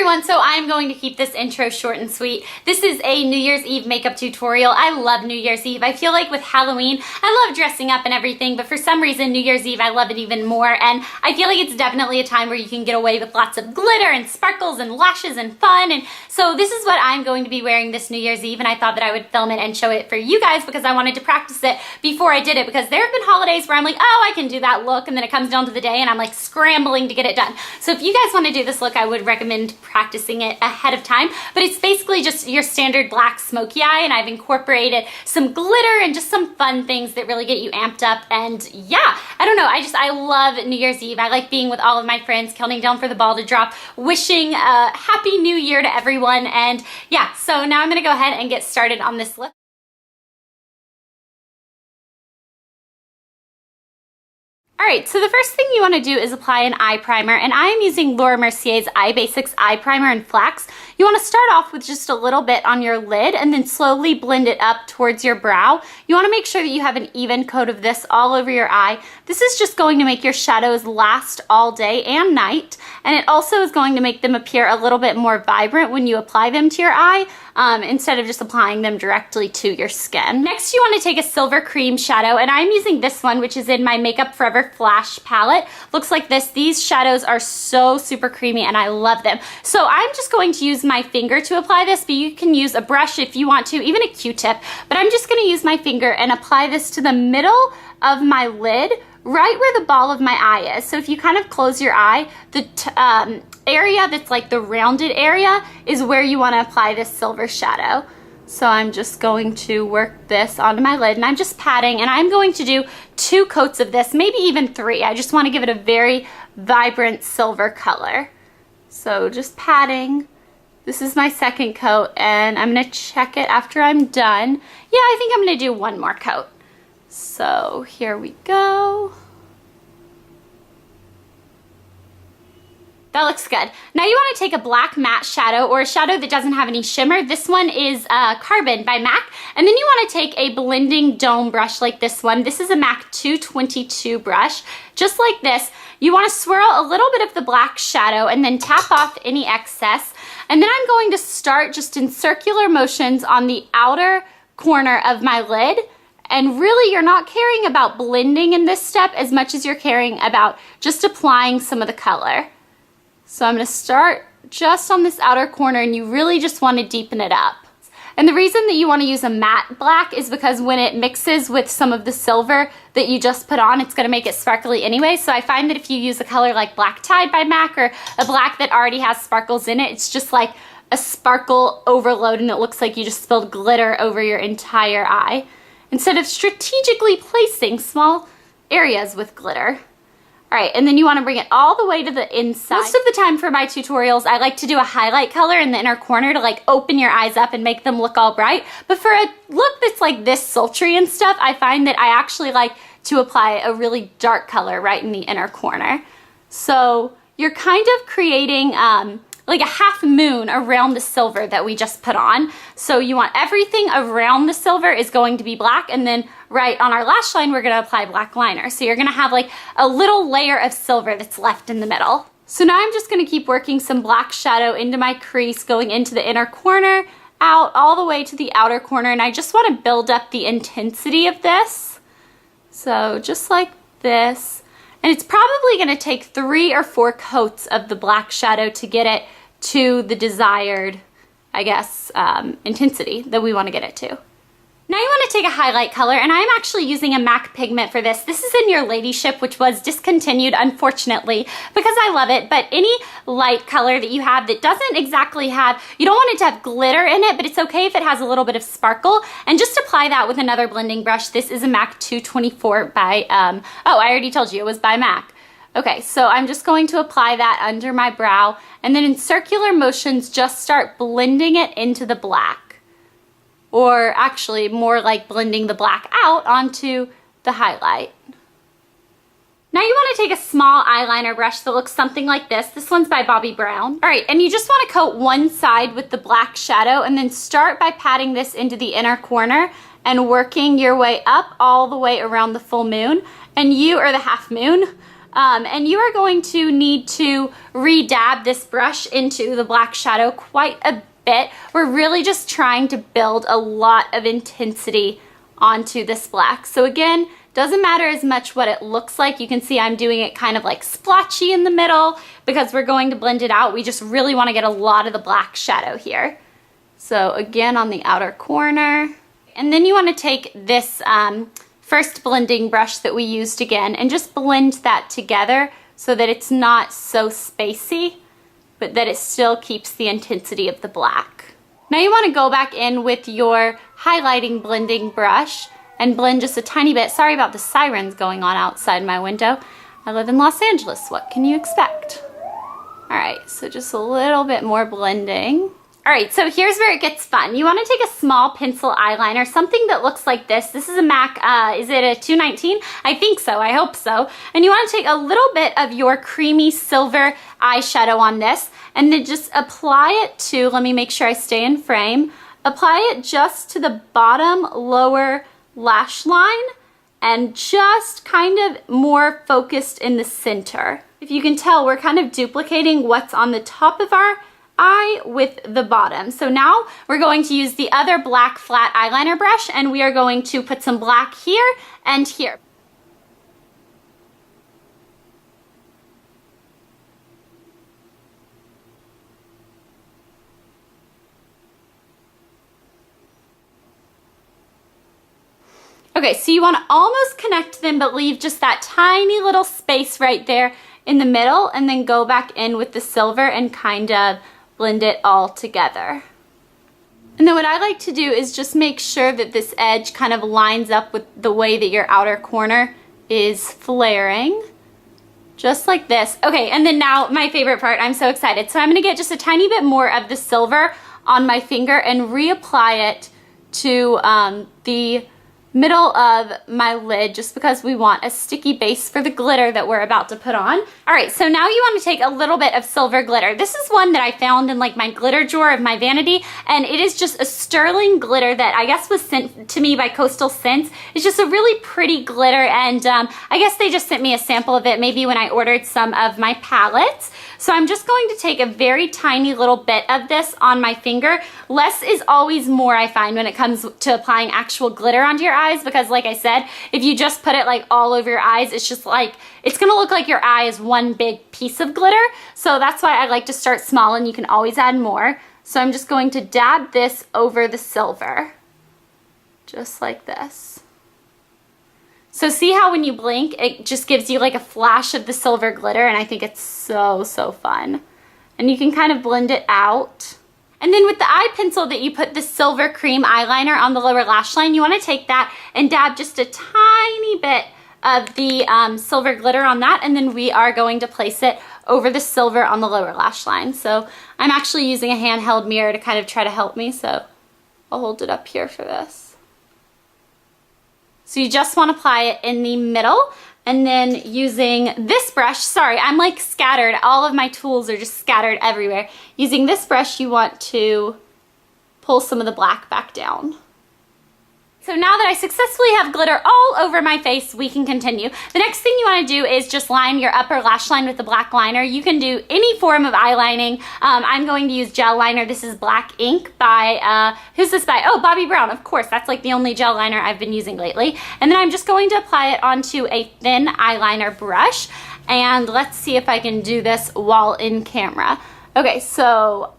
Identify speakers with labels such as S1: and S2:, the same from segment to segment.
S1: everyone, so I'm going to keep this intro short and sweet. This is a New Year's Eve makeup tutorial. I love New Year's Eve. I feel like with Halloween, I love dressing up and everything, but for some reason New Year's Eve I love it even more, and I feel like it's definitely a time where you can get away with lots of glitter and sparkles and lashes and fun, and so this is what I'm going to be wearing this New Year's Eve, and I thought that I would film it and show it for you guys because I wanted to practice it before I did it, because there have been holidays where I'm like, oh, I can do that look, and then it comes down to the day and I'm like scrambling to get it done. So if you guys want to do this look, I would recommend practicing it ahead of time, but it's basically just your standard black smoky eye, and I've incorporated some glitter and just some fun things that really get you amped up. And yeah, I don't know, I love New Year's Eve. I like being with all of my friends, counting down for the ball to drop, wishing a happy new year to everyone. And yeah, so now I'm gonna go ahead and get started on this look. Alright, so the first thing you want to do is apply an eye primer, and I am using Laura Mercier's Eye Basics Eye Primer in Flax. You want to start off with just a little bit on your lid and then slowly blend it up towards your brow. You want to make sure that you have an even coat of this all over your eye. This is just going to make your shadows last all day and night, and it also is going to make them appear a little bit more vibrant when you apply them to your eye, instead of just applying them directly to your skin. Next, you want to take a silver cream shadow, and I'm using this one, which is in my Makeup Forever Flash palette. Looks like this. These shadows are so super creamy and I love them. So I'm just going to use my finger to apply this, but you can use a brush if you want to, even a Q-tip, but I'm just going to use my finger and apply this to the middle of my lid, right where the ball of my eye is. So if you kind of close your eye, the area that's like the rounded area is where you want to apply this silver shadow. So I'm just going to work this onto my lid, and I'm just patting, and I'm going to do 2 coats of this, maybe even 3. I just want to give it a very vibrant silver color. So just patting. This is my second coat, and I'm going to check it after I'm done. Yeah, I think I'm going to do 1 more coat. So here we go. That looks good. Now you want to take a black matte shadow, or a shadow that doesn't have any shimmer. This one is Carbon by MAC. And then you want to take a blending dome brush like this one. This is a MAC 222 brush. Just like this, you want to swirl a little bit of the black shadow and then tap off any excess. And then I'm going to start just in circular motions on the outer corner of my lid. And really, you're not caring about blending in this step as much as you're caring about just applying some of the color. So I'm going to start just on this outer corner, and you really just want to deepen it up. And the reason that you want to use a matte black is because when it mixes with some of the silver that you just put on, it's going to make it sparkly anyway. So I find that if you use a color like Black Tide by MAC, or a black that already has sparkles in it, it's just like a sparkle overload, and it looks like you just spilled glitter over your entire eye, instead of strategically placing small areas with glitter. All right, and then you want to bring it all the way to the inside. Most of the time for my tutorials, I like to do a highlight color in the inner corner to like open your eyes up and make them look all bright. But for a look that's like this sultry and stuff, I find that I actually like to apply a really dark color right in the inner corner. So you're kind of creating like a half moon around the silver that we just put on. So you want everything around the silver is going to be black, and then right on our lash line we're gonna apply black liner. So you're gonna have like a little layer of silver that's left in the middle. So now I'm just gonna keep working some black shadow into my crease, going into the inner corner, out all the way to the outer corner, and I just wanna build up the intensity of this. So just like this. And it's probably gonna take 3 or 4 coats of the black shadow to get it to the desired, I guess, intensity that we want to get it to. Now you want to take a highlight color, and I'm actually using a MAC pigment for this. This is in your Ladyship, which was discontinued, unfortunately, because I love it, but any light color that you have that doesn't exactly have, you don't want it to have glitter in it, but it's okay if it has a little bit of sparkle, and just apply that with another blending brush. This is a MAC 224 by, oh, I already told you it was by MAC. Okay, so I'm just going to apply that under my brow, and then in circular motions, just start blending it into the black. Or actually, more like blending the black out onto the highlight. Now you want to take a small eyeliner brush that looks something like this. This one's by Bobbi Brown. All right, and you just want to coat one side with the black shadow, and then start by patting this into the inner corner and working your way up all the way around the full moon. And you, or the half moon, And you are going to need to re-dab this brush into the black shadow quite a bit. We're really just trying to build a lot of intensity onto this black. So again, doesn't matter as much what it looks like. You can see I'm doing it kind of like splotchy in the middle because we're going to blend it out. We just really want to get a lot of the black shadow here. So again, on the outer corner. And then you want to take this first blending brush that we used again and just blend that together so that it's not so spacey, but that it still keeps the intensity of the black. Now you want to go back in with your highlighting blending brush and blend just a tiny bit. Sorry about the sirens going on outside my window. I live in Los Angeles, what can you expect? All right, so just a little bit more blending. All right, so here's where it gets fun. You want to take a small pencil eyeliner, something that looks like this. This is a MAC, is it a 219? I think so, I hope so. And you want to take a little bit of your creamy silver eyeshadow on this and then just apply it to, let me make sure I stay in frame, apply it just to the bottom lower lash line and just kind of more focused in the center. If you can tell, we're kind of duplicating what's on the top of our eye with the bottom. So now we're going to use the other black flat eyeliner brush and we are going to put some black here and here. Okay, so you want to almost connect them but leave just that tiny little space right there in the middle and then go back in with the silver and kind of blend it all together. And then what I like to do is just make sure that this edge kind of lines up with the way that your outer corner is flaring. Just like this. Okay, and then now my favorite part, I'm so excited. So I'm gonna get just a tiny bit more of the silver on my finger and reapply it to the middle of my lid just because we want a sticky base for the glitter that we're about to put on. All right, so now you want to take a little bit of silver glitter. This is one that I found in like my glitter drawer of my vanity, and it is just a sterling glitter that I guess was sent to me by Coastal Scents. It's just a really pretty glitter, and I guess they just sent me a sample of it maybe when I ordered some of my palettes. So I'm just going to take a very tiny little bit of this on my finger. Less is always more, I find, when it comes to applying actual glitter onto your eyes, because like I said, if you just put it like all over your eyes, it's just like, it's gonna look like your eye is one big piece of glitter. So that's why I like to start small, and you can always add more. So I'm just going to dab this over the silver, just like this. So see how when you blink, it just gives you like a flash of the silver glitter, and I think it's so, so fun. And you can kind of blend it out. And then with the eye pencil that you put the silver cream eyeliner on the lower lash line, you want to take that and dab just a tiny bit of the silver glitter on that, and then we are going to place it over the silver on the lower lash line. So I'm actually using a handheld mirror to kind of try to help me, so I'll hold it up here for this. So you just want to apply it in the middle, and then using this brush, sorry, I'm like scattered. All of my tools are just scattered everywhere. Using this brush, you want to pull some of the black back down. So now that I successfully have glitter all over my face, we can continue. The next thing you want to do is just line your upper lash line with the black liner. You can do any form of eyelining. I'm going to use gel liner. This is Black Ink by, who's this by? Oh, Bobbi Brown, of course. That's like the only gel liner I've been using lately. And then I'm just going to apply it onto a thin eyeliner brush. And let's see if I can do this while in camera. Okay, so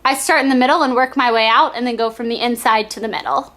S1: I start in the middle and work my way out, and then go from the inside to the middle.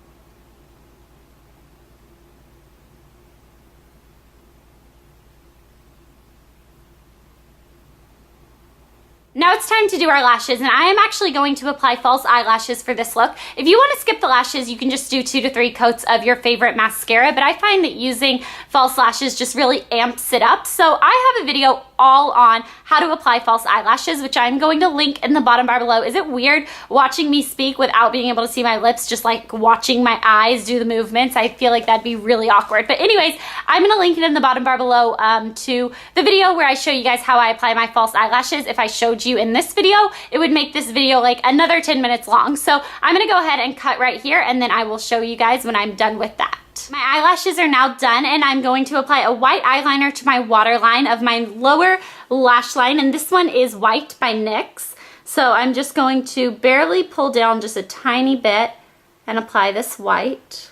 S1: Now it's time to do our lashes, and I am actually going to apply false eyelashes for this look. If you want to skip the lashes, you can just do 2 to 3 coats of your favorite mascara, but I find that using false lashes just really amps it up. So I have a video all on how to apply false eyelashes, which I'm going to link in the bottom bar below. Is it weird watching me speak without being able to see my lips, just like watching my eyes do the movements? I feel like that'd be really awkward. But anyways, I'm going to link it in the bottom bar below to the video where I show you guys how I apply my false eyelashes. If I showed you in this video, it would make this video like another 10 minutes long. So I'm going to go ahead and cut right here, and then I will show you guys when I'm done with that. My eyelashes are now done, and I'm going to apply a white eyeliner to my waterline of my lower lash line, and this one is White by NYX. So I'm just going to barely pull down just a tiny bit and apply this white.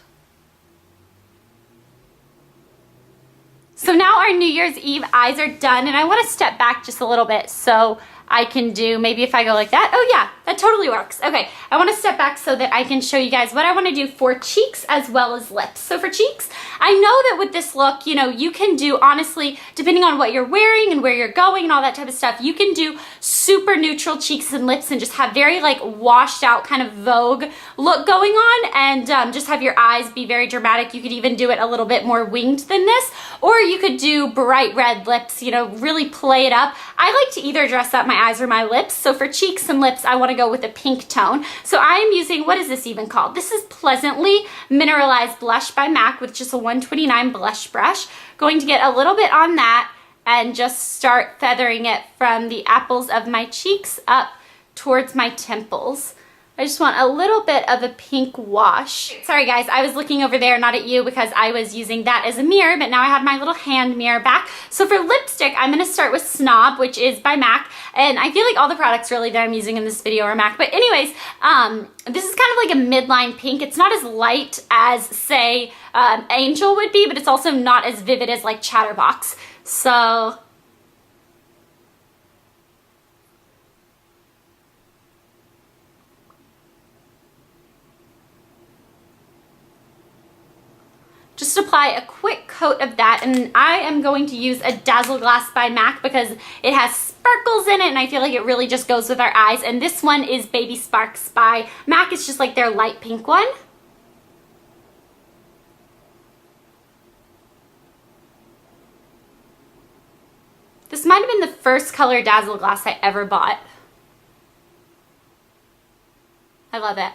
S1: So now our New Year's Eve eyes are done, and I want to step back just a little bit so I can do, maybe if I go like that, oh yeah, that totally works. Okay, I want to step back so that I can show you guys what I want to do for cheeks as well as lips. So for cheeks, I know that with this look, you know, you can do, honestly, depending on what you're wearing and where you're going and all that type of stuff, you can do super neutral cheeks and lips and just have very like washed out kind of Vogue look going on, and just have your eyes be very dramatic. You could even do it a little bit more winged than this, or you could do bright red lips, you know, really play it up. I like to either dress up my eyes or my lips. So for cheeks and lips, I want to go with a pink tone. So I am using, what is this even called? This is Pleasantly Mineralized Blush by MAC with just a 129 blush brush. Going to get a little bit on that and just start feathering it from the apples of my cheeks up towards my temples. I just want a little bit of a pink wash. Sorry guys, I was looking over there, not at you, because I was using that as a mirror, but now I have my little hand mirror back. So for lipstick, I'm gonna start with Snob, which is by MAC, and I feel like all the products really that I'm using in this video are MAC, but anyways, this is kind of like a midline pink. It's not as light as, say, Angel would be, but it's also not as vivid as like Chatterbox. So just apply a quick coat of that, and I am going to use a Dazzle Glass by MAC because it has sparkles in it and I feel like it really just goes with our eyes. And this one is Baby Sparks by MAC. It's just like their light pink one. This might have been the first color Dazzle Glass I ever bought. I love it.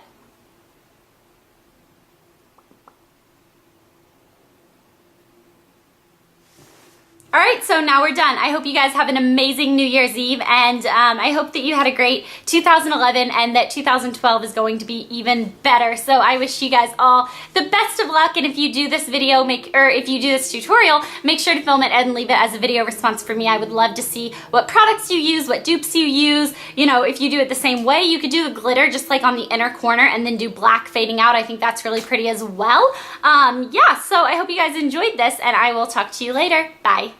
S1: All right, so now we're done. I hope you guys have an amazing New Year's Eve, and I hope that you had a great 2011 and that 2012 is going to be even better. So I wish you guys all the best of luck, and if you do this video, if you do this tutorial, make sure to film it and leave it as a video response for me. I would love to see what products you use, what dupes you use. You know, if you do it the same way, you could do the glitter just like on the inner corner and then do black fading out. I think that's really pretty as well. Yeah, so I hope you guys enjoyed this, and I will talk to you later. Bye.